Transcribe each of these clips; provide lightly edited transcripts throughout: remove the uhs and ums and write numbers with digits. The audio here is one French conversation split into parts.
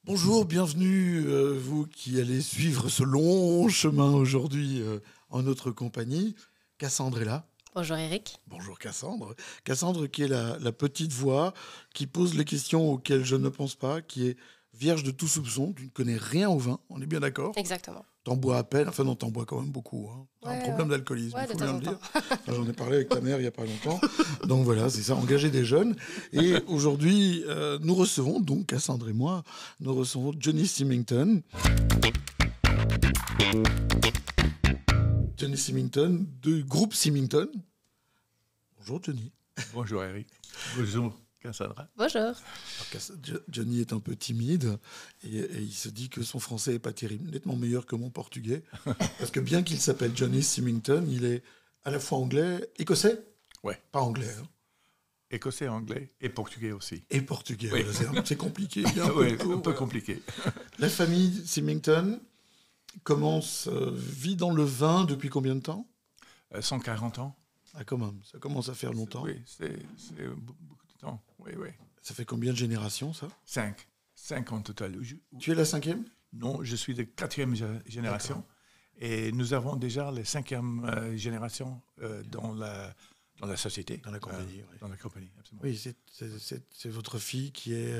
Bonjour, bienvenue, vous qui allez suivre ce long chemin aujourd'hui en notre compagnie. Cassandre est là. Bonjour Eric. Bonjour Cassandre. Cassandre qui est la petite voix qui pose les questions auxquelles je ne pense pas, qui est vierge de tout soupçon. Tu ne connais rien au vin, on est bien d'accord? Exactement. T'en bois à peine, enfin non, t'en bois quand même beaucoup. Hein. T'as un problème d'alcoolisme, il faut bien le dire. Enfin, j'en ai parlé avec ta mère il n'y a pas longtemps. Donc voilà, c'est ça, engager des jeunes. Et aujourd'hui, nous recevons, donc Cassandre et moi, nous recevons Johnny Symington. Johnny Symington, du groupe Symington. Bonjour Johnny. Bonjour Eric. Bonjour Cassandra. Bonjour. Alors, Johnny est un peu timide et il se dit que son français n'est pas terrible, nettement meilleur que mon portugais. Parce que bien qu'il s'appelle Johnny Symington, il est à la fois anglais, écossais. Ouais. Pas anglais. Hein. Écossais, anglais et portugais aussi. Et portugais, oui. C'est compliqué. Oui, un peu compliqué. La famille Symington vit dans le vin depuis combien de temps? 140 ans. Ah, quand même, ça commence à faire longtemps. Oui, c'est beaucoup de temps. Oui, oui. Ça fait combien de générations, ça? 5 en total. Tu es la 5e? Non, je suis de 4e génération. D'accord. Et nous avons déjà la 5e génération dans la société. Dans la compagnie, oui. Dans la compagnie, absolument. Oui, c'est votre fille qui est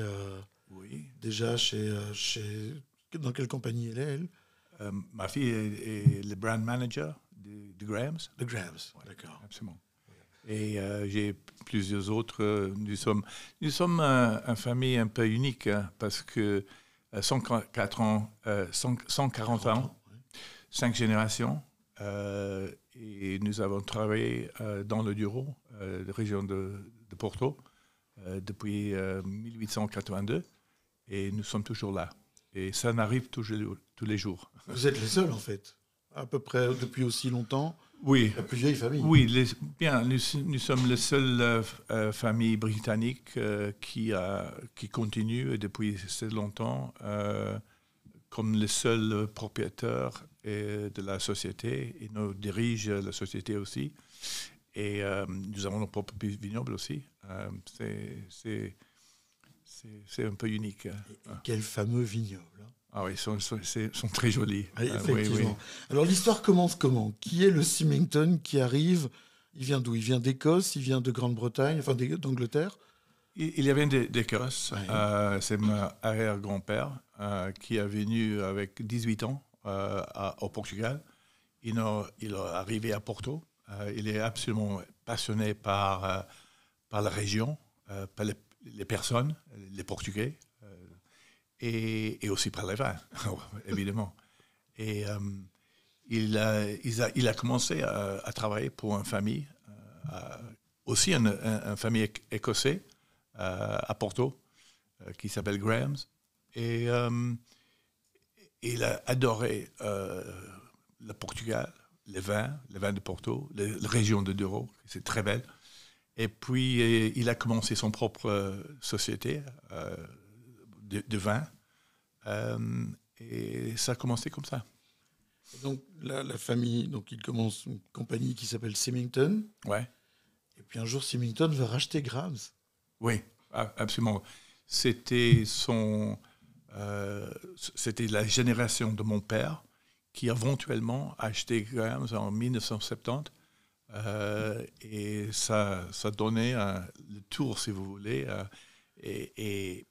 oui. déjà chez... Dans quelle compagnie elle est, elle? Ma fille est le brand manager de Grahams. De Grahams, ouais, d'accord. Absolument. Et j'ai plusieurs autres. Nous sommes une famille un peu unique hein, parce que 140 ans, 5 générations. Et nous avons travaillé dans le Douro, la région de Porto, depuis 1882. Et nous sommes toujours là. Et ça n'arrive tous les jours. Vous êtes les seuls, en fait, à peu près depuis aussi longtemps. Oui. La plus vieille famille. Oui, nous sommes la seule famille britannique qui continue depuis assez longtemps comme le seul propriétaire de la société. Et nous dirigeons la société aussi. Et nous avons nos propres vignobles aussi. C'est un peu unique. Et quel fameux vignoble. Hein. Ah oui, ils sont très jolis. Ah, effectivement. Oui, oui. Alors l'histoire commence comment? Qui est le Symington qui arrive? Il vient d'où? Il vient d'Écosse, il vient de Grande-Bretagne, enfin d'Angleterre? Il vient d'Écosse. Ouais. C'est mon arrière-grand-père qui est venu avec 18 ans au Portugal. Il est arrivé à Porto. Il est absolument passionné par la région, par les personnes, les Portugais. Et aussi par les vins, évidemment. Et il a commencé à travailler pour une famille, aussi une famille écossaise à Porto, qui s'appelle Grahams. Et il a adoré le Portugal, les vins de Porto, la région de Douro, c'est très belle. Et puis, il a commencé son propre société de vin. Et ça a commencé comme ça. Donc, la famille, donc il commence une compagnie qui s'appelle Symington. Ouais. Et puis un jour, Symington va racheter Grahams. Oui, absolument. C'était la génération de mon père qui éventuellement a acheté Grahams en 1970. Et ça donnait le tour, si vous voulez. Et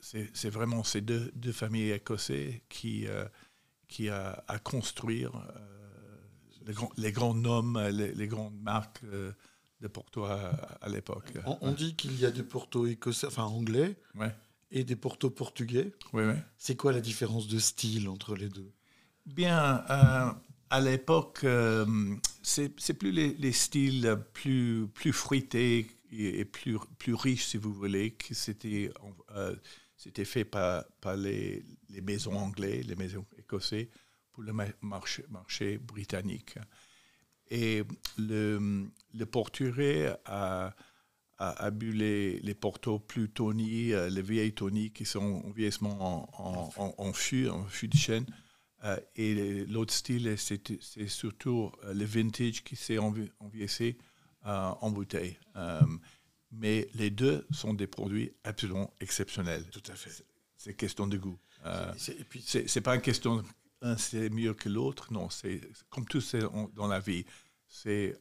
c'est vraiment ces deux familles écossaises qui a construire les grands noms, les grandes marques de Porto à l'époque. On dit qu'il y a des Porto écossais, enfin anglais, ouais. Et des Porto portugais. Oui, oui. C'est quoi la différence de style entre les deux? Bien, à l'époque, c'est plus les styles plus fruités et plus riches, si vous voulez, que c'était fait par les maisons anglaises, les maisons écossaises, pour le marché britannique. Et le portugais a bu les portos plus tonis, les vieilles tonis qui sont en vieillissement en fût de chêne. Et l'autre style, c'est surtout le vintage qui s'est envieillissé en bouteille. Mais les deux sont des produits absolument exceptionnels. Tout à fait. c'est question de goût. C'est pas une question un c'est mieux que l'autre, non, c'est comme tout dans la vie, c'est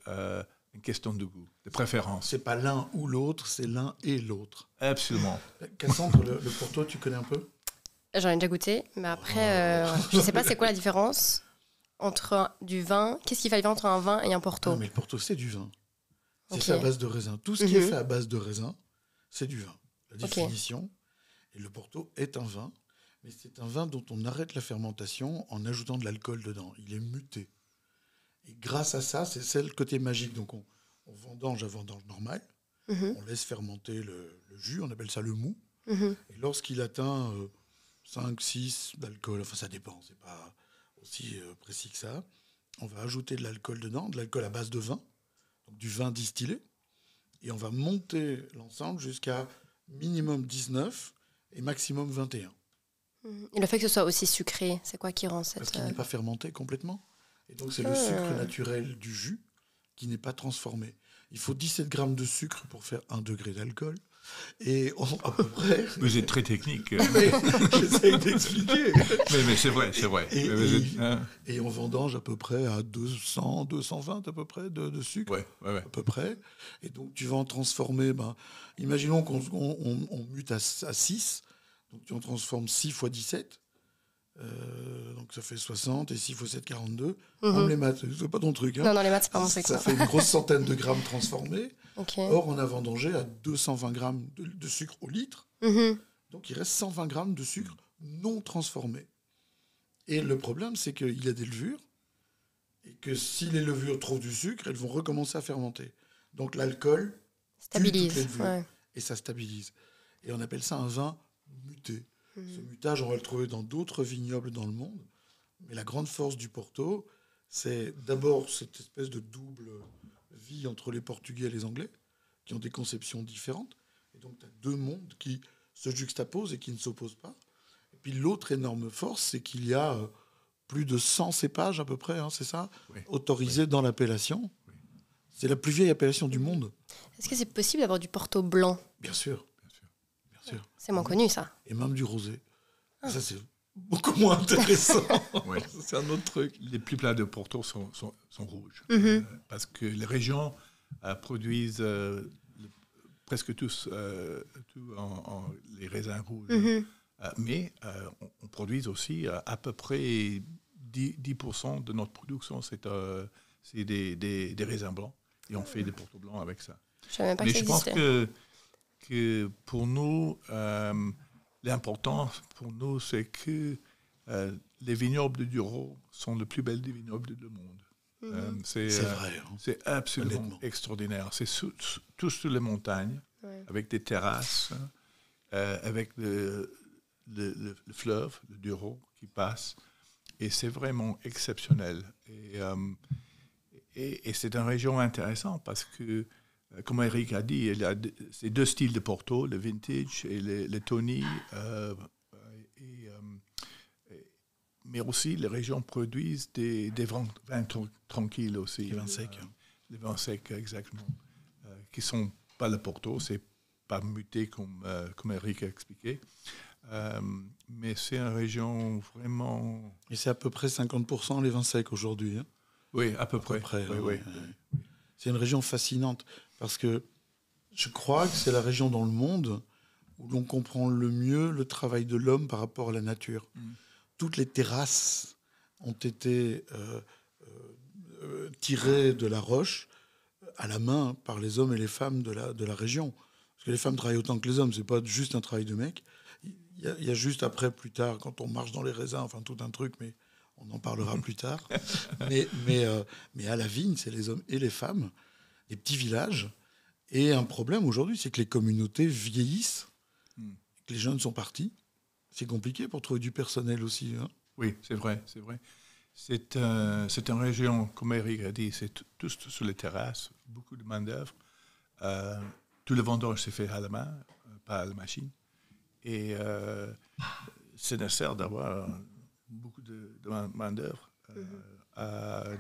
une question de goût, de préférence. C'est pas l'un ou l'autre, c'est l'un et l'autre. Absolument. Cassandre, le Porto, tu connais un peu? J'en ai déjà goûté, mais après, je sais pas c'est quoi la différence entre du vin. Qu'est-ce qu'il fallait entre un vin et un Porto? Non, mais le Porto, c'est du vin. C'est fait à base de raisin. Tout ce qui est fait à base de raisin, c'est du vin. La définition. Et le Porto est un vin. Mais c'est un vin dont on arrête la fermentation en ajoutant de l'alcool dedans. Il est muté. Et grâce à ça, c'est le côté magique. Donc on vendange à vendange normale. On laisse fermenter le jus, on appelle ça le mou. Et lorsqu'il atteint 5, 6 d'alcool, enfin ça dépend, c'est pas aussi précis que ça, on va ajouter de l'alcool dedans, de l'alcool à base de vin, donc du vin distillé. Et on va monter l'ensemble jusqu'à minimum 19 et maximum 21. Et le fait que ce soit aussi sucré, c'est quoi qui rend cette... Parce qu'il n'est pas fermenté complètement. Et donc, c'est le sucre naturel du jus qui n'est pas transformé. Il faut 17 grammes de sucre pour faire 1 degré d'alcool. Et à peu près... Vous êtes très technique. Mais j'essaie d'expliquer. Mais c'est vrai, c'est vrai. Et on vendange à peu près à 200, 220 à peu près de sucre. Ouais. À peu près. Et donc, tu vas en transformer... imaginons qu'on mute à 6. Donc, tu en transformes 6 fois 17. Donc, ça fait 60. Et 6 fois 7, 42. Même les maths, c'est pas ton truc. Hein. Non, les maths, c'est pas mon truc. Ça fait une grosse centaine de grammes transformés. Okay. Or, on a vendangé à 220 grammes de sucre au litre. Donc, il reste 120 grammes de sucre non transformé. Et le problème, c'est qu'il y a des levures. Et que si les levures trouvent du sucre, elles vont recommencer à fermenter. Donc, l'alcool stabilise. Tue toutes les levures. Et ça stabilise. Et on appelle ça un vin muté. Ce mutage, on va le trouver dans d'autres vignobles dans le monde. Mais la grande force du Porto, c'est d'abord cette espèce de double vie entre les Portugais et les Anglais, qui ont des conceptions différentes. Et donc, tu as deux mondes qui se juxtaposent et qui ne s'opposent pas. Et puis, l'autre énorme force, c'est qu'il y a plus de 100 cépages à peu près, c'est ça, autorisés dans l'appellation. C'est la plus vieille appellation du monde. Est-ce que c'est possible d'avoir du Porto blanc? Bien sûr. C'est moins connu, ça. Et même du rosé. Ça, c'est beaucoup moins intéressant. C'est un autre truc. Les plus plats de Porto sont rouges. Parce que les régions produisent presque tous les raisins rouges. Mais on produit aussi à peu près 10% de notre production, c'est des raisins blancs. Et on fait des Porto blancs avec ça. Mais je pense que pour nous, l'important pour nous, c'est que les vignobles de Douro sont les plus belles des vignobles du monde. C'est vrai. C'est absolument extraordinaire. C'est tous sur les montagnes, avec des terrasses, avec le fleuve, le Douro, qui passe. Et c'est vraiment exceptionnel. Et c'est une région intéressante parce que, comme Eric a dit, il y a ces deux styles de Porto, le vintage et le Tony. Mais aussi, les régions produisent des vins tranquilles aussi. Les vins secs. Les vins secs, exactement. Qui ne sont pas le Porto, c'est pas muté comme Eric a expliqué. Mais c'est une région vraiment... Et c'est à peu près 50% les vins secs aujourd'hui. Oui, à peu près. Oui. C'est une région fascinante parce que je crois que c'est la région dans le monde où l'on comprend le mieux le travail de l'homme par rapport à la nature. Toutes les terrasses ont été tirées de la roche à la main par les hommes et les femmes de la région. Parce que les femmes travaillent autant que les hommes, c'est pas juste un travail de mec. Il y a juste après, plus tard, quand on marche dans les raisins, enfin tout un truc, mais on en parlera plus tard. Mais à la vigne, c'est les hommes et les femmes, des petits villages. Et un problème aujourd'hui, c'est que les communautés vieillissent, que les jeunes sont partis. C'est compliqué pour trouver du personnel aussi. Oui, c'est vrai. C'est une région, comme Eric a dit, c'est tous sur les terrasses, beaucoup de main-d'œuvre. Tout le vendage s'est fait à la main, pas à la machine. Et c'est nécessaire d'avoir beaucoup de main-d'œuvre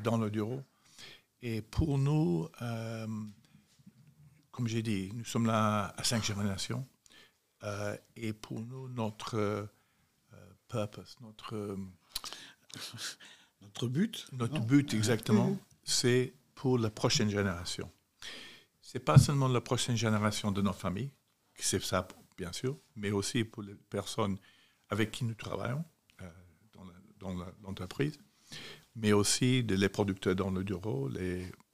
dans le Douro. Et pour nous, comme j'ai dit, nous sommes là à 5 générations. Et pour nous, notre purpose, notre but. Notre but, exactement, c'est pour la prochaine génération. Ce n'est pas seulement la prochaine génération de notre famille, c'est ça, bien sûr, mais aussi pour les personnes avec qui nous travaillons dans l'entreprise, mais aussi les producteurs dans le bureau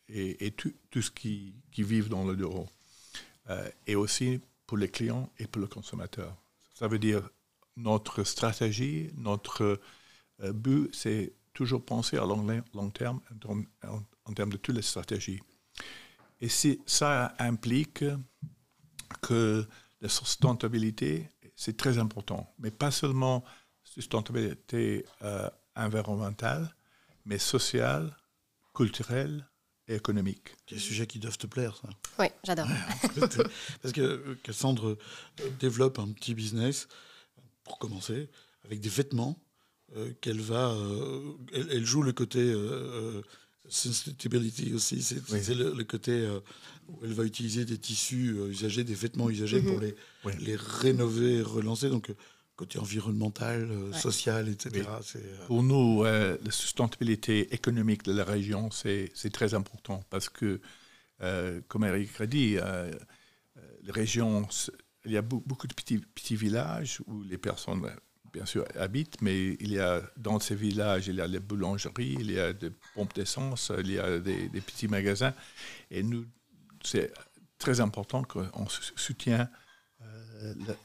et tout ce qui vivent dans le bureau. Et aussi pour les clients et pour le consommateur. Ça veut dire notre stratégie, notre but, c'est toujours penser à long terme en termes de toutes les stratégies. Et ça implique que la sustentabilité, c'est très important, mais pas seulement sustentabilité environnementale, mais sociale, culturelle et économique. C'est des sujets qui doivent te plaire, ça. Oui, j'adore. Parce que Cassandre développe un petit business, pour commencer, avec des vêtements qu'elle va... elle joue le côté... sustainability aussi, c'est le côté où elle va utiliser des tissus usagés, des vêtements usagés pour les rénover, relancer. Donc, côté environnemental, social, etc. Pour nous, la sustentabilité économique de la région, c'est très important parce que, comme Eric a dit, les régions, il y a beaucoup de petits villages où les personnes, bien sûr, habitent, mais dans ces villages, il y a les boulangeries, il y a des pompes d'essence, il y a des petits magasins. Et nous, c'est très important qu'on soutienne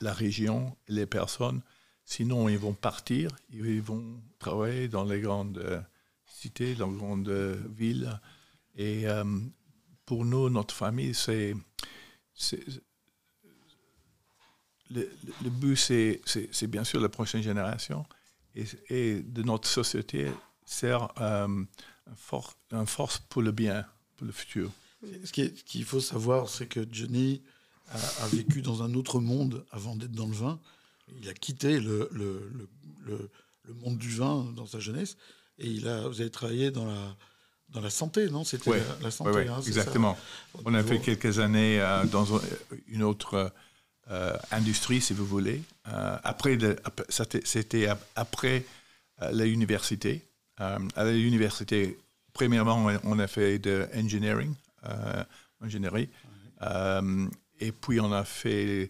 la région et les personnes. Sinon, ils vont partir, ils vont travailler dans les grandes cités, dans les grandes villes. Et pour nous, notre famille, le but, c'est bien sûr la prochaine génération. Et de notre société sert une force pour le bien, pour le futur. Ce qu'il faut savoir, c'est que Johnny a vécu dans un autre monde avant d'être dans le vin. Il a quitté le monde du vin dans sa jeunesse. Et vous avez travaillé dans la santé, non? C'était la santé. Oui, exactement. Ça. On a fait quelques années dans une autre industrie, si vous voulez. C'était après l'université. À l'université, premièrement, on a fait de ingénierie. Et puis, on a fait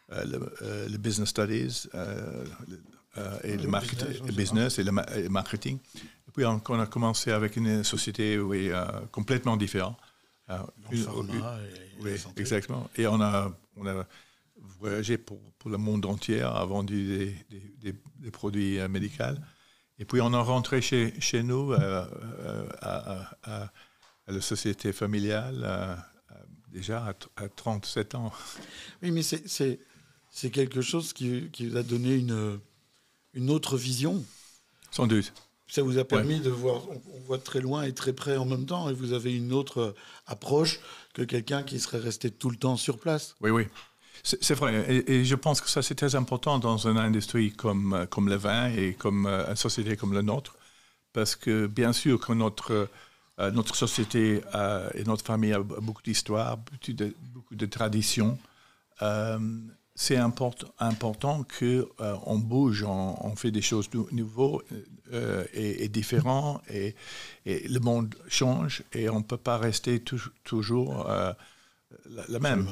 le business studies et le business et le marketing. Et puis, on a commencé avec une société complètement différente. Oui, exactement. Et on a voyagé pour le monde entier, a vendu des produits médicaux. Et puis, on est rentré chez nous à la société familiale déjà à 37 ans. Oui, mais c'est quelque chose qui vous a donné une autre vision. Sans doute. Ça vous a permis de voir, on voit très loin et très près en même temps, et vous avez une autre approche que quelqu'un qui serait resté tout le temps sur place. Oui. C'est vrai, et je pense que ça c'est très important dans une industrie comme le vin et comme une société comme la nôtre, parce que bien sûr que notre société et notre famille a beaucoup d'histoire, beaucoup de traditions. C'est important qu'on bouge, on fait des choses nouvelles et différentes, et le monde change, et on ne peut pas rester toujours la même.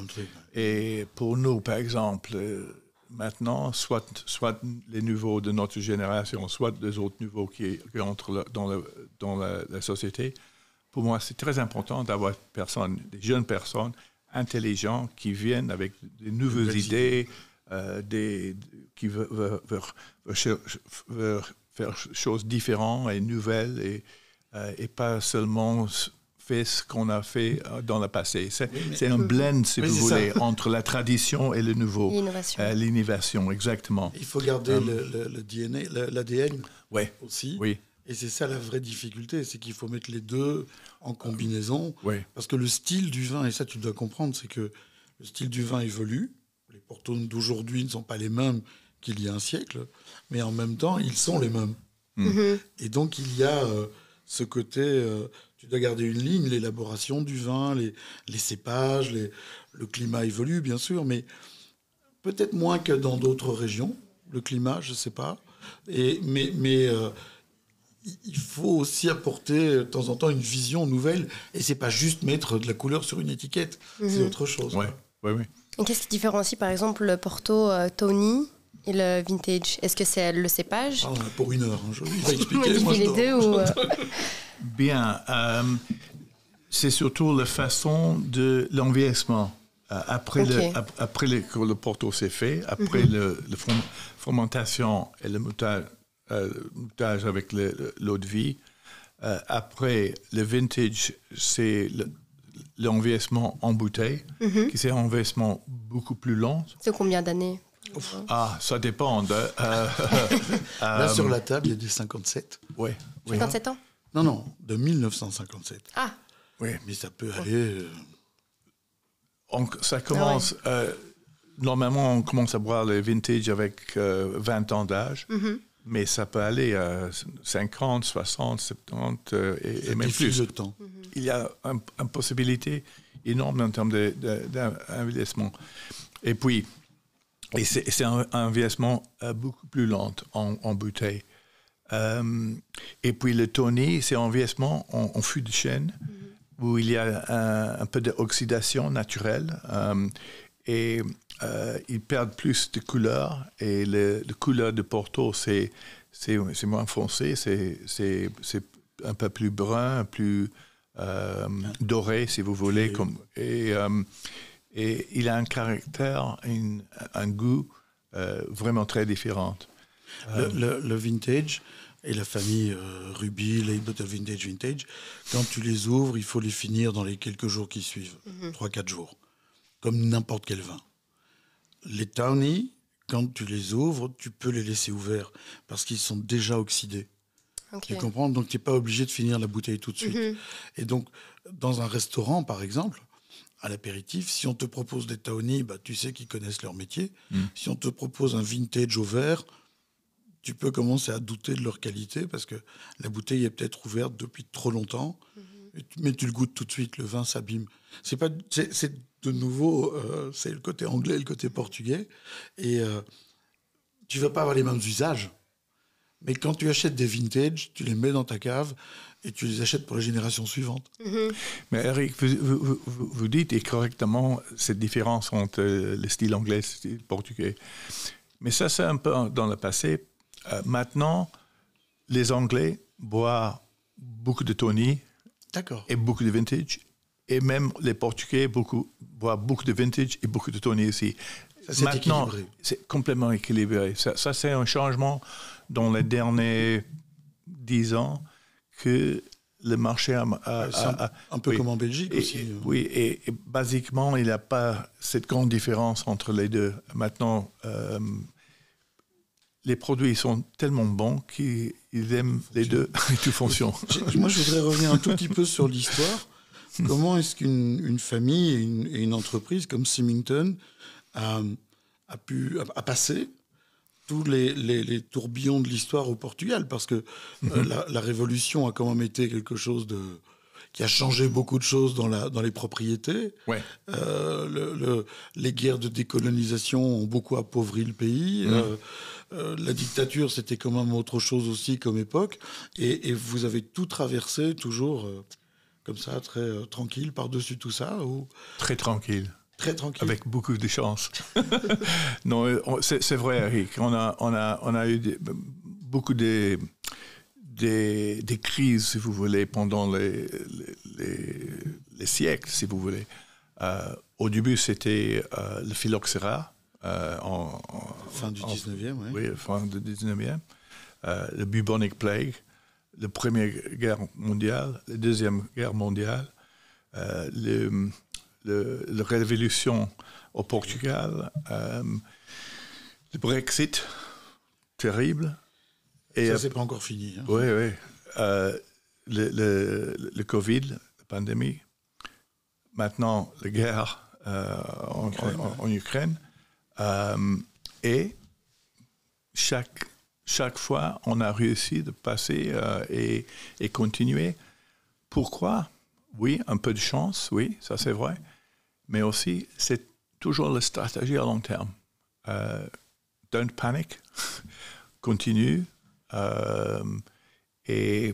Et pour nous, par exemple, maintenant, soit les nouveaux de notre génération, soit les autres nouveaux qui entrent dans la société, pour moi, c'est très important d'avoir des jeunes personnes intelligents qui viennent avec des nouvelles idées, qui veulent faire choses différentes et nouvelles et pas seulement faire ce qu'on a fait dans le passé. C'est un blend, si vous voulez, entre la tradition et le nouveau. L'innovation, exactement. Il faut garder le DNA, l'ADN aussi. Oui. Et c'est ça la vraie difficulté, c'est qu'il faut mettre les deux en combinaison. Parce que le style du vin, et ça tu dois comprendre, c'est que le style du vin évolue. Les Portos d'aujourd'hui ne sont pas les mêmes qu'il y a un siècle, mais en même temps, ils sont les mêmes. Et donc, il y a ce côté... tu dois garder une ligne, l'élaboration du vin, les cépages, le climat évolue, bien sûr, mais peut-être moins que dans d'autres régions, le climat, je ne sais pas. Mais il faut aussi apporter de temps en temps une vision nouvelle. Et ce n'est pas juste mettre de la couleur sur une étiquette, c'est autre chose. Oui. Et qu'est-ce qui différencie par exemple le Porto Tawny et le vintage? Est-ce que c'est le cépage? Pour 1 heure, je vais expliquer. Moi, les deux ou... Bien, c'est surtout la façon de l'envieillissement. Après que le Porto s'est fait, après la fermentation et le moutage avec l'eau de vie, après le vintage, c'est l'envieillissement en bouteille, qui c'est un envieillissement beaucoup plus lent. C'est combien d'années? Ça dépend. Là, sur la table, il y a des 57. Oui. 57 ans? Non, de 1957. Ah. Oui, mais ça peut aller... Ça commence... normalement, on commence à boire le vintage avec 20 ans d'âge, mais ça peut aller à 50, 60, 70 et même plus. De temps. Il y a une possibilité énorme en termes d'investissement. Et puis, c'est un vieillissement beaucoup plus lent en bouteille. Et puis le Tawny, c'est un vieillissement en fût de chêne, où il y a un peu d'oxydation naturelle. Et ils perdent plus de couleur. Et la couleur de Porto, c'est moins foncé, c'est un peu plus brun, plus doré, si vous voulez. Et il a un caractère, un goût vraiment très différent. Le vintage et la famille Ruby, Late Bottle Vintage, quand tu les ouvres, il faut les finir dans les quelques jours qui suivent, 3-4 jours, comme n'importe quel vin. Les Tawny, quand tu les ouvres, tu peux les laisser ouverts parce qu'ils sont déjà oxydés. Okay. Tu comprends? Donc, tu n'es pas obligé de finir la bouteille tout de suite. Et donc, dans un restaurant, par exemple, à l'apéritif, si on te propose des Tawny, tu sais qu'ils connaissent leur métier. Si on te propose un vintage au verre, tu peux commencer à douter de leur qualité parce que la bouteille est peut-être ouverte depuis trop longtemps, mais tu le goûtes tout de suite, le vin s'abîme. C'est de nouveau, c'est le côté anglais et le côté portugais. Et tu ne vas pas avoir les mêmes usages. Mais quand tu achètes des vintage, tu les mets dans ta cave et tu les achètes pour la génération suivante. Mais Eric, vous dites et correctement cette différence entre le style anglais et le style portugais. Mais ça, c'est un peu dans le passé. Maintenant, les Anglais boivent beaucoup de Tawny et beaucoup de vintage. Et même les Portugais boivent beaucoup de vintage et beaucoup de Tawny aussi. Maintenant, c'est complètement équilibré. Ça, c'est un changement dans les derniers 10 ans que le marché a un peu comme en Belgique aussi. Oui, et basiquement, il n'y a pas cette grande différence entre les deux. Maintenant, les produits sont tellement bons qu'ils aiment les deux et tout fonctionne. Moi, je voudrais revenir un tout petit peu sur l'histoire. Comment est-ce qu'une famille et une entreprise comme Symington a passé tous les tourbillons de l'histoire au Portugal? Parce que la Révolution a quand même été quelque chose qui a changé beaucoup de choses dans les propriétés. Ouais. Les guerres de décolonisation ont beaucoup appauvri le pays. La dictature, c'était quand même autre chose aussi comme époque. Et vous avez tout traversé toujours comme ça, très tranquille par-dessus tout ça Très tranquille. Très tranquille. Avec beaucoup de chance. Non, c'est vrai, Eric. On a eu beaucoup de crises, si vous voulez, pendant les siècles, si vous voulez. Au début, c'était le phylloxéra. Fin du 19e, oui. Oui, fin du 19e. Le bubonic plague, la Première Guerre mondiale, la Deuxième Guerre mondiale, la révolution au Portugal, le Brexit, terrible. Et ça, c'est pas encore fini. Hein. Oui. Le Covid, la pandémie. Maintenant, la guerre en Ukraine. Et chaque fois, on a réussi de passer et continuer. Pourquoi? Oui, un peu de chance, oui, ça c'est vrai. Mais aussi, c'est toujours la stratégie à long terme. don't panic, continue. Et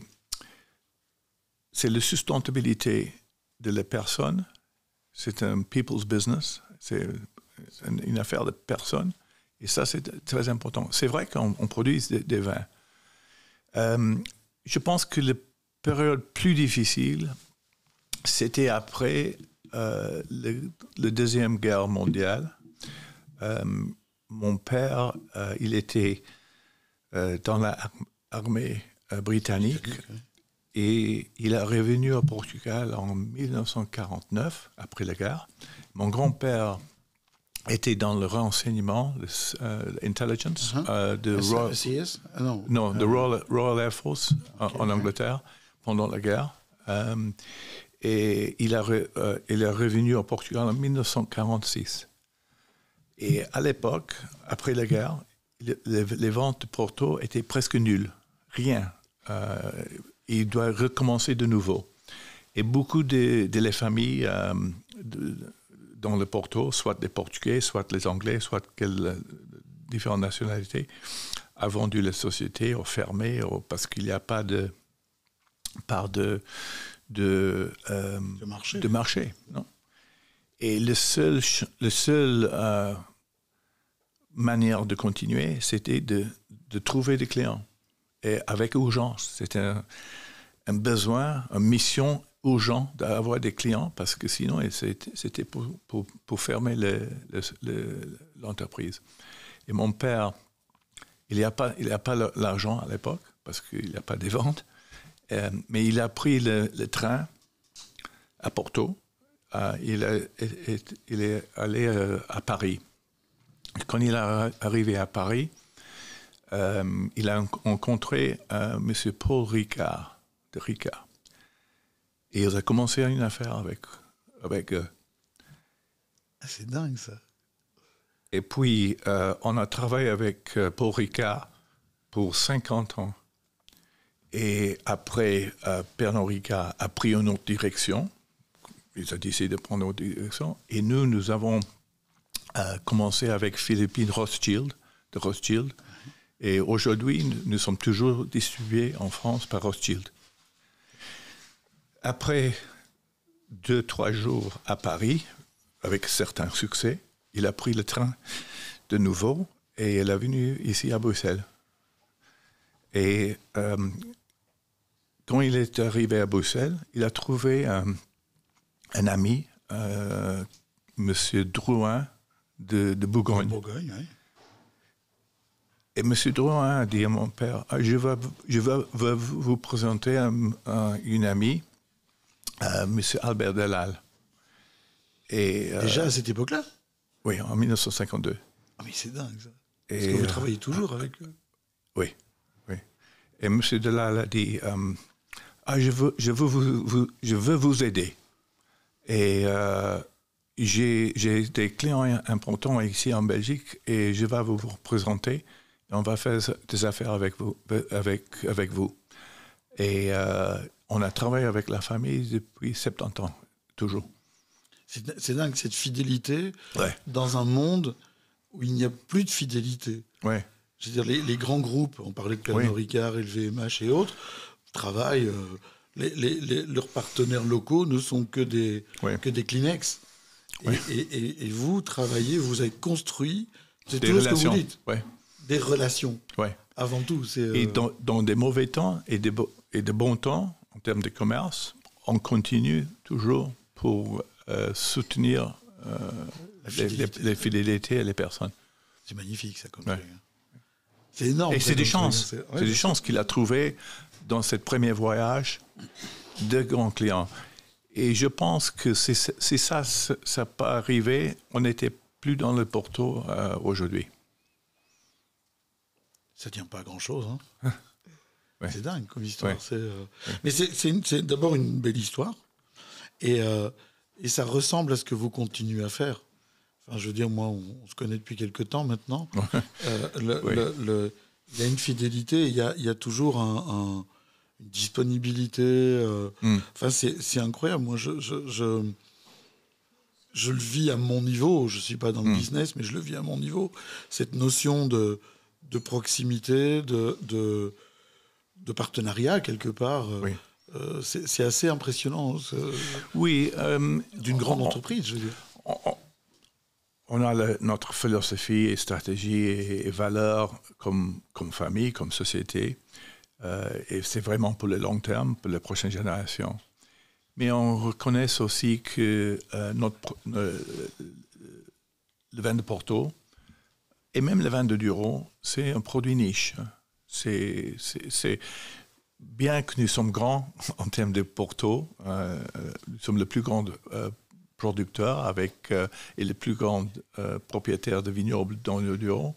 c'est la sustentabilité de la personne. C'est un people's business. C'est une affaire de personne. Et ça, c'est très important. C'est vrai qu'on produit des vins. Je pense que la période plus difficile, c'était après la Deuxième Guerre mondiale. Mon père, il était dans l'armée britannique et il est revenu au Portugal en 1949, après la guerre. Mon grand-père était dans le renseignement, l'intelligence de Royal Air Force en Angleterre pendant la guerre. Et il est revenu au Portugal en 1946. Et à l'époque, après la guerre, les ventes de Porto étaient presque nulles. Rien. Il doit recommencer de nouveau. Et beaucoup de les familles dans le Porto, soit des Portugais, soit les Anglais, soit différentes nationalités, a vendu la société, ont fermé, parce qu'il n'y a pas de part de marché. Non? Et le seul manière de continuer, c'était de trouver des clients. Et avec urgence. C'était un besoin, une mission urgente d'avoir des clients, parce que sinon, c'était pour fermer l'entreprise. Et mon père, il n'y a pas l'argent à l'époque, parce qu'il n'y a pas de ventes, mais il a pris le train à Porto. Il est allé à Paris. Quand il est arrivé à Paris, il a rencontré M. Paul Ricard, de Ricard. Et il a commencé une affaire avec eux. Ah, c'est dingue, ça. Et puis, on a travaillé avec Paul Ricard pour 50 ans. Et après, Pernod Ricard a pris une autre direction. Il a décidé de prendre une autre direction. Et nous avons commencé avec Philippine Rothschild, de Rothschild. Et aujourd'hui, nous sommes toujours distribués en France par Rothschild. Après 2-3 jours à Paris, avec certains succès, il a pris le train de nouveau et il est venu ici à Bruxelles. Et quand il est arrivé à Bruxelles, il a trouvé un ami, M. Drouin de Bourgogne. Oui. Et M. Drouin a dit à mon père, je vais vous présenter une amie, M. Albert Delal. Et, déjà à cette époque-là? Oui, en 1952. Ah mais c'est dingue, ça. Est-ce que vous travaillez toujours avec eux? Oui. Et M. Delal a dit, je veux vous aider. Et j'ai des clients importants ici en Belgique et je vais vous présenter. On va faire des affaires avec vous. Et on a travaillé avec la famille depuis 70 ans, toujours. C'est dingue, cette fidélité dans un monde où il n'y a plus de fidélité. Ouais. Je veux dire, les grands groupes, on parlait de Pernod Ricard, LVMH et autres, travaillent. Leurs partenaires locaux ne sont que des Kleenex. Et vous travaillez, vous avez construit, c'est tout ce que vous dites. Des relations. Avant tout. Et dans des mauvais temps et de bons temps, en termes de commerce, on continue toujours pour soutenir les fidélités et les personnes. C'est magnifique, ça, comme truc. C'est énorme. Et c'est des chances. C'est des chances qu'il a trouvées dans ce premier voyage de grands clients. Et je pense que si ça peut arriver, on n'était plus dans le Porto aujourd'hui. Ça tient pas à grand-chose. Hein. C'est dingue comme histoire. Mais c'est d'abord une belle histoire. Et ça ressemble à ce que vous continuez à faire. Enfin, je veux dire, moi, on se connaît depuis quelque temps maintenant. Il y a une fidélité, il y a toujours une disponibilité. Enfin, c'est incroyable. Moi, je le vis à mon niveau. Je ne suis pas dans le business, mais je le vis à mon niveau. Cette notion de proximité, de partenariat, quelque part, c'est assez impressionnant. Oui. D'une grande entreprise, je veux dire. On a notre philosophie et stratégie et valeurs comme famille, comme société. Et c'est vraiment pour le long terme, pour les prochaines générations. Mais on reconnaît aussi que le vin de Porto et même le vin de Douro, c'est un produit niche. C'est bien que nous sommes grands en termes de Porto, nous sommes le plus grand producteur et le plus grand propriétaire de vignobles dans le Douro.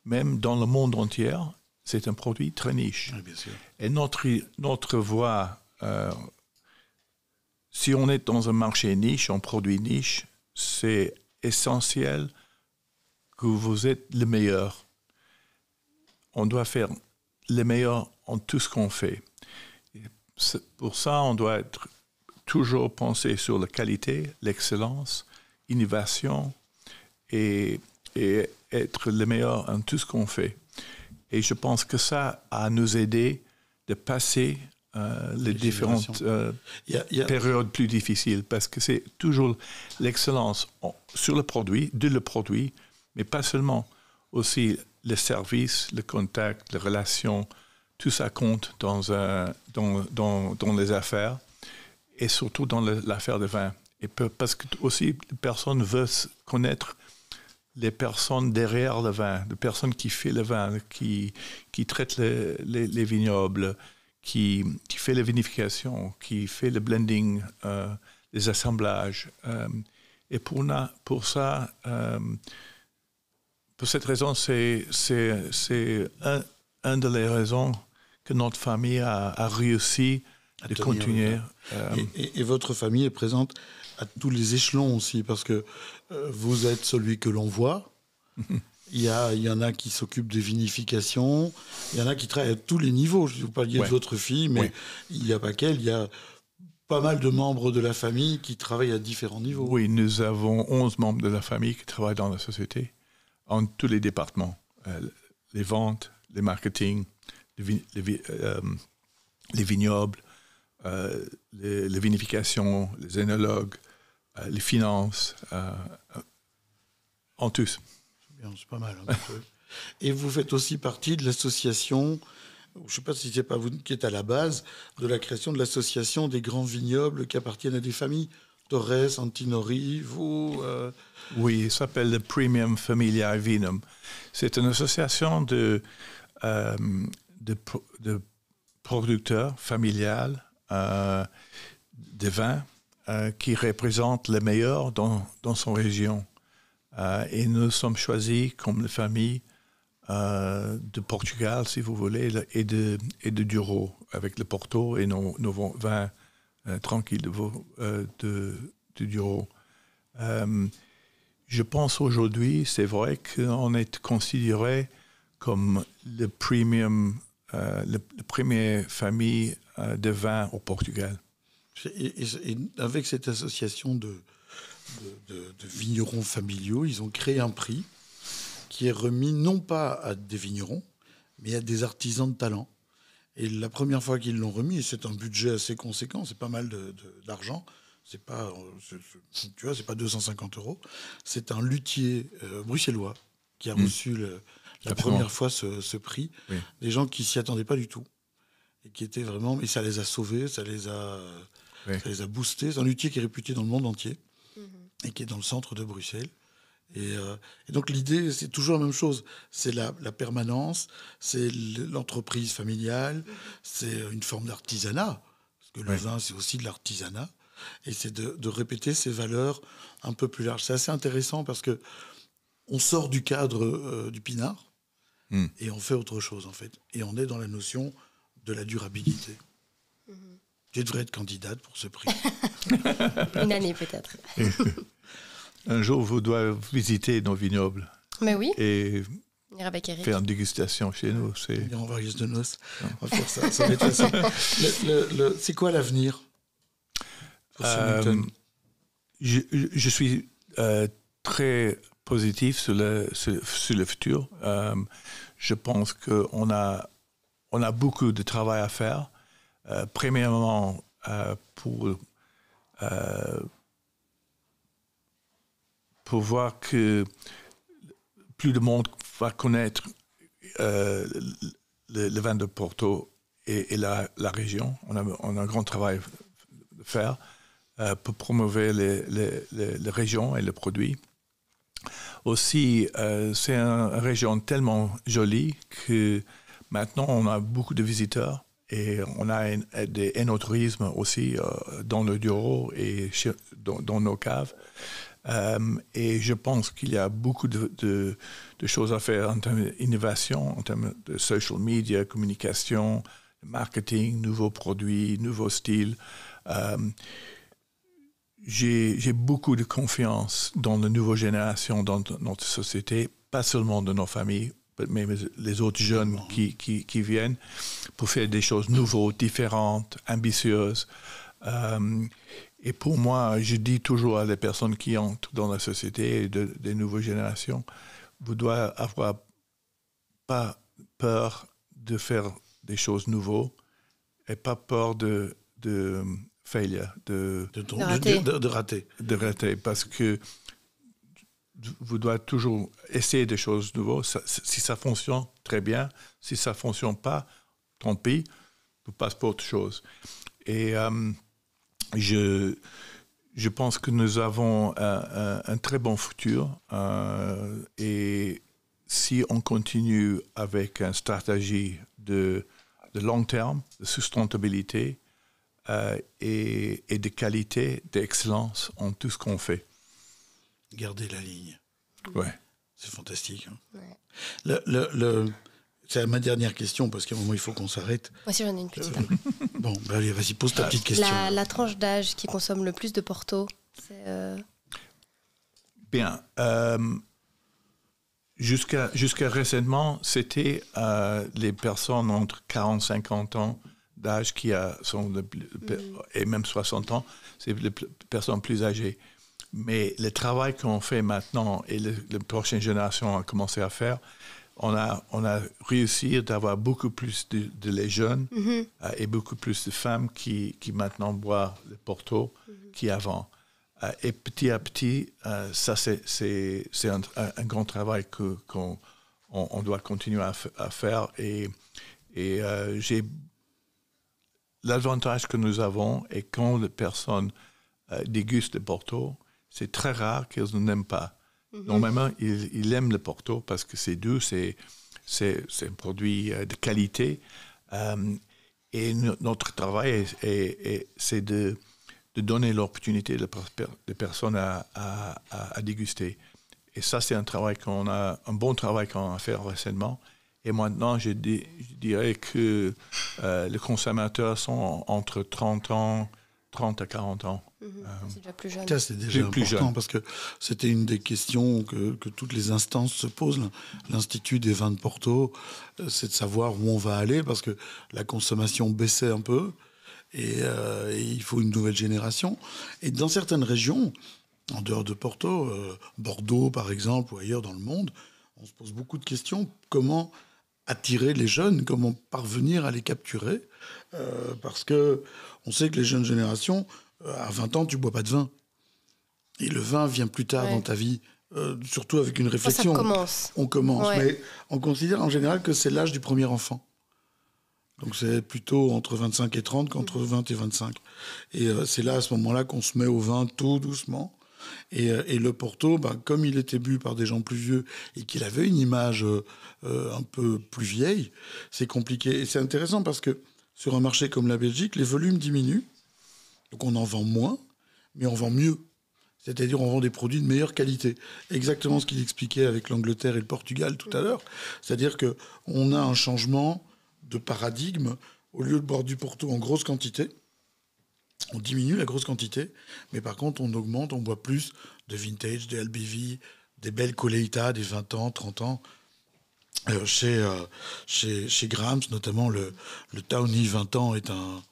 Même dans le monde entier, c'est un produit très niche. Oui, bien sûr. Et notre voie, si on est dans un marché niche, un produit niche, c'est essentiel que vous êtes le meilleur. On doit faire le meilleur en tout ce qu'on fait. Pour ça, on doit toujours penser sur la qualité, l'excellence, l'innovation et être le meilleur en tout ce qu'on fait. Et je pense que ça a nous aidé de passer les différentes périodes plus difficiles, parce que c'est toujours l'excellence sur le produit, mais pas seulement, aussi le service, le contact, les relations, tout ça compte dans les affaires et surtout dans l'affaire de vin. Et parce que aussi, les personnes veulent connaître les personnes derrière le vin, les personnes qui font le vin, qui traitent les vignobles, qui fait la vinification, qui fait le blending, les assemblages. Et pour ça, pour cette raison, c'est une des raisons que notre famille a réussi de continuer. Et votre famille est présente à tous les échelons aussi, parce que vous êtes celui que l'on voit. Il y en a qui s'occupent des vinifications, il y en a qui travaillent à tous les niveaux. Je ne vous parliez de votre fille, mais il n'y a pas qu'elle, il y a pas mal de membres de la famille qui travaillent à différents niveaux. Oui, nous avons 11 membres de la famille qui travaillent dans la société, en tous les départements. Les ventes, les marketing, les vignobles, les vinifications, les œnologues, les finances, en tous. C'est pas mal. Hein, et vous faites aussi partie de l'association, je ne sais pas si ce n'est pas vous qui êtes à la base, de la création de l'association des grands vignobles qui appartiennent à des familles. Torres, Antinori, vous... Oui, ça s'appelle le Premium Familia Vinum. C'est une association de producteurs familiales de vin qui représentent les meilleurs dans son région. Et nous sommes choisis comme la famille de Portugal, si vous voulez, et de Douro, avec le Porto et nos vins tranquilles de Douro. Je pense aujourd'hui, c'est vrai qu'on est considéré comme la première famille de vin au Portugal. Et avec cette association de vignerons familiaux, ils ont créé un prix qui est remis non pas à des vignerons, mais à des artisans de talent. Et la première fois qu'ils l'ont remis, et c'est un budget assez conséquent, c'est pas mal d'argent, c'est pas 250 €, c'est un luthier bruxellois qui a reçu la première fois ce prix. Oui. Des gens qui s'y attendaient pas du tout. Et qui étaient vraiment... Et ça les a sauvés, ça les a boostés. C'est un luthier qui est réputé dans le monde entier. Et qui est dans le centre de Bruxelles. Et donc l'idée, c'est toujours la même chose. C'est la permanence, c'est l'entreprise familiale, c'est une forme d'artisanat, parce que le vin, c'est aussi de l'artisanat. Et c'est de répéter ces valeurs un peu plus larges. C'est assez intéressant parce que on sort du cadre du pinard et on fait autre chose, en fait. Et on est dans la notion de la durabilité. Tu devrais être candidate pour ce prix. Une année, peut-être. Un jour, vous devez visiter nos vignobles. Mais oui. Et avec Eric. Faire une dégustation chez nous. On va de noces. On va faire ça. Ça va être facile. C'est quoi l'avenir pour Je suis très positif sur le futur. Je pense qu'on a beaucoup de travail à faire. Premièrement, pour voir que plus de monde va connaître le vin de Porto et la région. On a un grand travail à faire pour promouvoir les régions et les produits. Aussi, c'est une région tellement jolie que maintenant on a beaucoup de visiteurs et on a des enoturismes aussi dans le Douro et dans nos caves. Et je pense qu'il y a beaucoup de choses à faire en termes d'innovation, en termes de social media, communication, marketing, nouveaux produits, nouveaux styles. J'ai beaucoup de confiance dans la nouvelle génération, dans notre société, pas seulement de nos familles, mais les autres jeunes qui viennent pour faire des choses nouvelles, différentes, ambitieuses. Et pour moi, je dis toujours à les personnes qui entrent dans la société et des nouvelles générations, vous devez avoir pas peur de faire des choses nouvelles et pas peur de failure, de rater, parce que vous devez toujours essayer des choses nouvelles. Si ça fonctionne, très bien. Si ça ne fonctionne pas, tant pis, vous passez pour autre chose. Et je pense que nous avons un très bon futur. Et si on continue avec une stratégie de long terme, de sustentabilité et de qualité, d'excellence en tout ce qu'on fait. Garder la ligne. Ouais. C'est fantastique. Hein. Ouais. C'est ma dernière question, parce qu'à un moment, il faut qu'on s'arrête. Moi aussi, j'en ai une petite. Bon, allez, vas-y, pose ta petite question. La tranche d'âge qui consomme le plus de Porto, c'est... Bien. Jusqu'à récemment, c'était les personnes entre 40 et 50 ans d'âge et même 60 ans, c'est les personnes plus âgées. Mais le travail qu'on fait maintenant et la prochaine génération a commencé à faire, on a réussi d'avoir beaucoup plus de les jeunes et beaucoup plus de femmes qui maintenant boivent le Porto qu'avant. Et petit à petit, ça c'est un grand travail qu'on doit continuer à faire. Et l'avantage que nous avons est quand les personnes dégustent le Porto, c'est très rare qu'elles n'aiment pas. Normalement, ils aiment le Porto parce que c'est doux, c'est un produit de qualité. Et notre travail, c'est de donner l'opportunité des personnes à déguster. Et ça, c'est un bon travail qu'on a fait récemment. Et maintenant, je dirais que les consommateurs sont entre 30 à 40 ans. C'est déjà plus jeune. Ça, c'est déjà important parce que c'était une des questions que toutes les instances se posent. L'Institut des vins de Porto, c'est de savoir où on va aller parce que la consommation baissait un peu et il faut une nouvelle génération. Et dans certaines régions, en dehors de Porto, Bordeaux par exemple ou ailleurs dans le monde, on se pose beaucoup de questions. Comment attirer les jeunes, comment parvenir à les capturer parce qu'on sait que les jeunes générations, à 20 ans, tu ne bois pas de vin. Et le vin vient plus tard dans ta vie, surtout avec une réflexion. On commence, mais on considère en général que c'est l'âge du premier enfant. Donc c'est plutôt entre 25 et 30 qu'entre 20 et 25. Et c'est là, à ce moment-là, qu'on se met au vin tout doucement. Et le Porto, comme il était bu par des gens plus vieux et qu'il avait une image un peu plus vieille, c'est compliqué. Et c'est intéressant parce que sur un marché comme la Belgique, les volumes diminuent. Donc on en vend moins, mais on vend mieux. C'est-à-dire on vend des produits de meilleure qualité. Exactement ce qu'il expliquait avec l'Angleterre et le Portugal tout à l'heure. C'est-à-dire qu'on a un changement de paradigme. Au lieu de boire du Porto en grosse quantité, on diminue la grosse quantité, mais par contre on augmente, on boit plus de vintage, des LBV, des belles Colheita, des 20 ans, 30 ans. Chez Grams, notamment le Tawny 20 ans est un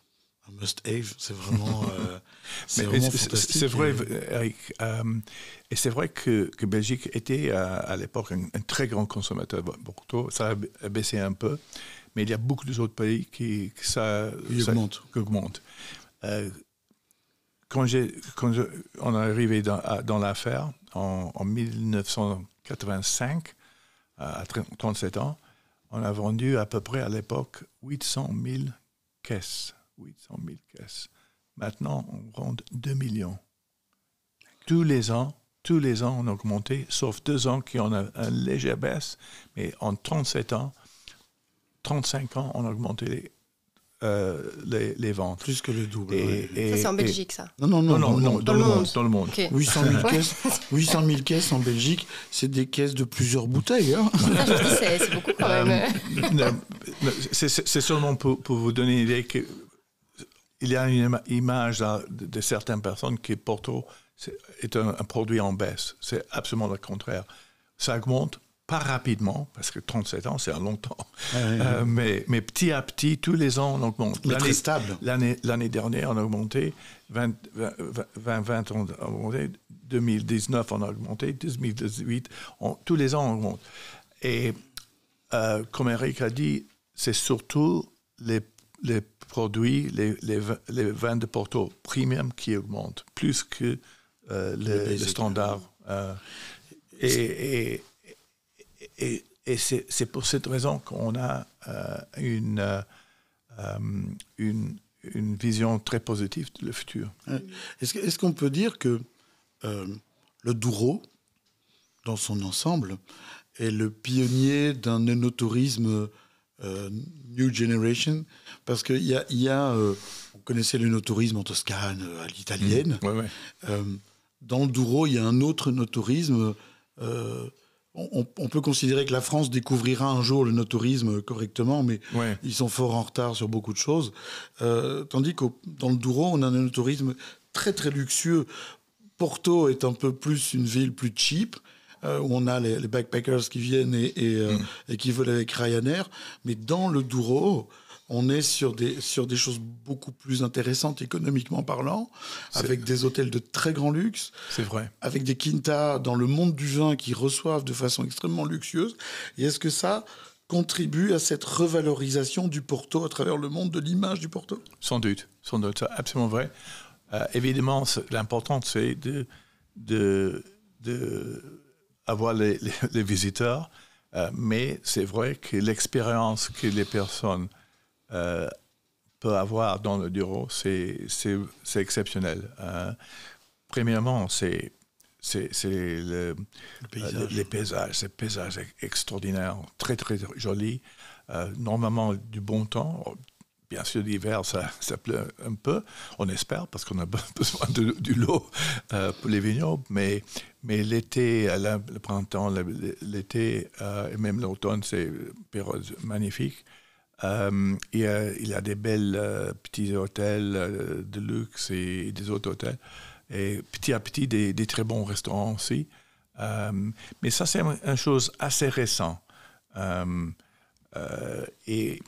un must-have. C'est vraiment, fantastique. C'est vrai, Eric. Et c'est vrai que Belgique était à l'époque un très grand consommateur de Porto. Ça a baissé un peu, mais il y a beaucoup d'autres pays qui augmentent. Quand on est arrivé dans l'affaire en 1985, à 37 ans, on a vendu à peu près à l'époque 800 000 caisses. 800 000 caisses. Maintenant, on vend 2 millions. Tous les ans, on a augmenté, sauf 2 ans qui ont une légère baisse. Mais en 37 ans, 35 ans, on a augmenté les ventes. Plus que le double. Ça, c'est en Belgique, ça? Non, dans le monde. Okay. 800 000 caisses en Belgique, c'est des caisses de plusieurs bouteilles. Hein. C'est beaucoup quand même. C'est seulement pour vous donner une idée qu'il y a une image de certaines personnes que Porto est un produit en baisse. C'est absolument le contraire. Ça augmente pas rapidement, parce que 37 ans, c'est un long temps. Mais petit à petit, tous les ans, on augmente. Mais très stable. L'année dernière, on a augmenté. 2020, on a augmenté. 2019, on a augmenté. 2018, tous les ans, on augmente. Et comme Eric a dit, c'est surtout les produits, les vins de Porto premium qui augmentent, plus que le standard. Et c'est pour cette raison qu'on a une vision très positive de le futur. Est-ce qu'on peut dire que le Douro, dans son ensemble, est le pionnier d'un œnotourisme New Generation? Parce qu'il y a on connaissait l'œnotourisme en Toscane, à l'italienne. Dans le Douro, il y a un autre œnotourisme. On peut considérer que la France découvrira un jour le œnotourisme correctement, mais ils sont fort en retard sur beaucoup de choses. Tandis que dans le Douro, on a un œnotourisme très, très luxueux. Porto est un peu plus une ville plus cheap, où on a les backpackers qui viennent et qui volent avec Ryanair. Mais dans le Douro, on est sur des choses beaucoup plus intéressantes économiquement parlant, avec des hôtels de très grand luxe. C'est vrai. Avec des quintas dans le monde du vin qui reçoivent de façon extrêmement luxueuse. Et est-ce que ça contribue à cette revalorisation du Porto à travers le monde, de l'image du Porto? Sans doute, c'est absolument vrai. Évidemment, l'important, c'est de avoir les visiteurs, mais c'est vrai que l'expérience que les personnes peut avoir dans le Douro, c'est exceptionnel. Premièrement, c'est les paysages. Ces paysages extraordinaires, très, très jolis. Normalement, du bon temps. Bien sûr, l'hiver, ça pleut un peu, on espère, parce qu'on a besoin de l'eau pour les vignobles. Mais l'été, le printemps, l'été et même l'automne, c'est une période magnifique. Il y a des belles petits hôtels de luxe et des autres hôtels. Et petit à petit, des très bons restaurants aussi. Mais ça, c'est une chose assez récente. Et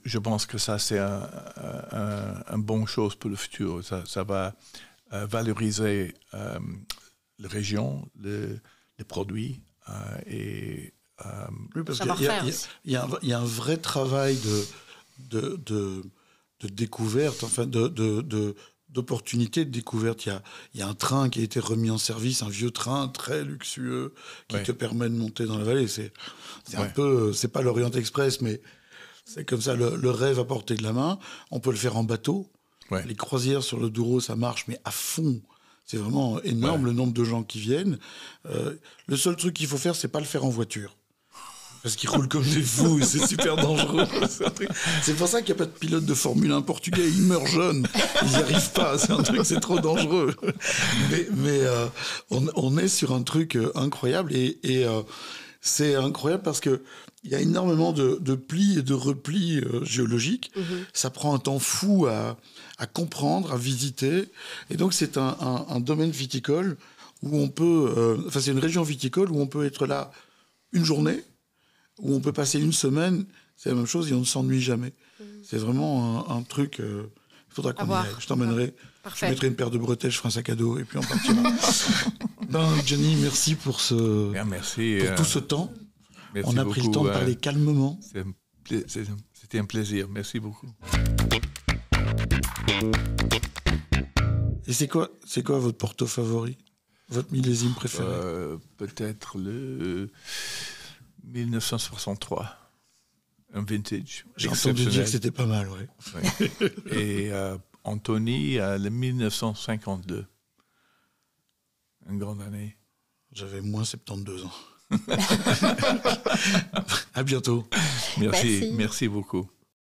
je pense que ça, c'est une bonne chose pour le futur. Ça va valoriser la région, les produits et... oui, parce qu'il y a un vrai travail de découverte, enfin d'opportunité de découverte. Il y a un train qui a été remis en service, un vieux train très luxueux qui te permet de monter dans la vallée. C'est un peu, c'est pas l'Orient Express, mais c'est comme ça le rêve à portée de la main. On peut le faire en bateau. Les croisières sur le Douro, ça marche, mais à fond. C'est vraiment énorme le nombre de gens qui viennent. Le seul truc qu'il faut faire, c'est pas le faire en voiture. Parce qu'ils roulent comme des fous et c'est super dangereux. C'est pour ça qu'il n'y a pas de pilote de Formule 1 portugais. Ils meurent jeunes. Ils n'y arrivent pas. C'est trop dangereux. Mais on est sur un truc incroyable. Et c'est incroyable parce qu'il y a énormément de plis et de replis géologiques. Ça prend un temps fou à comprendre, à visiter. Et donc, c'est un domaine viticole où on peut... Enfin, c'est une région viticole où on peut être là une journée, où on peut passer une semaine, c'est la même chose et on ne s'ennuie jamais. C'est vraiment un truc Il faudra qu'on y aille. Je t'emmènerai. Parfait. Je mettrai une paire de bretelles, je ferai un sac à dos et puis on partira. Jenny, merci pour tout ce temps. Merci on a pris le temps de parler calmement. C'était un plaisir. Merci beaucoup. Et c'est quoi votre Porto favori? Votre millésime préféré? Peut-être le 1963. Un vintage. J'ai entendu dire que c'était pas mal, ouais. Et Anthony, le 1952. Une grande année. J'avais moins 72 ans. À bientôt. Merci beaucoup.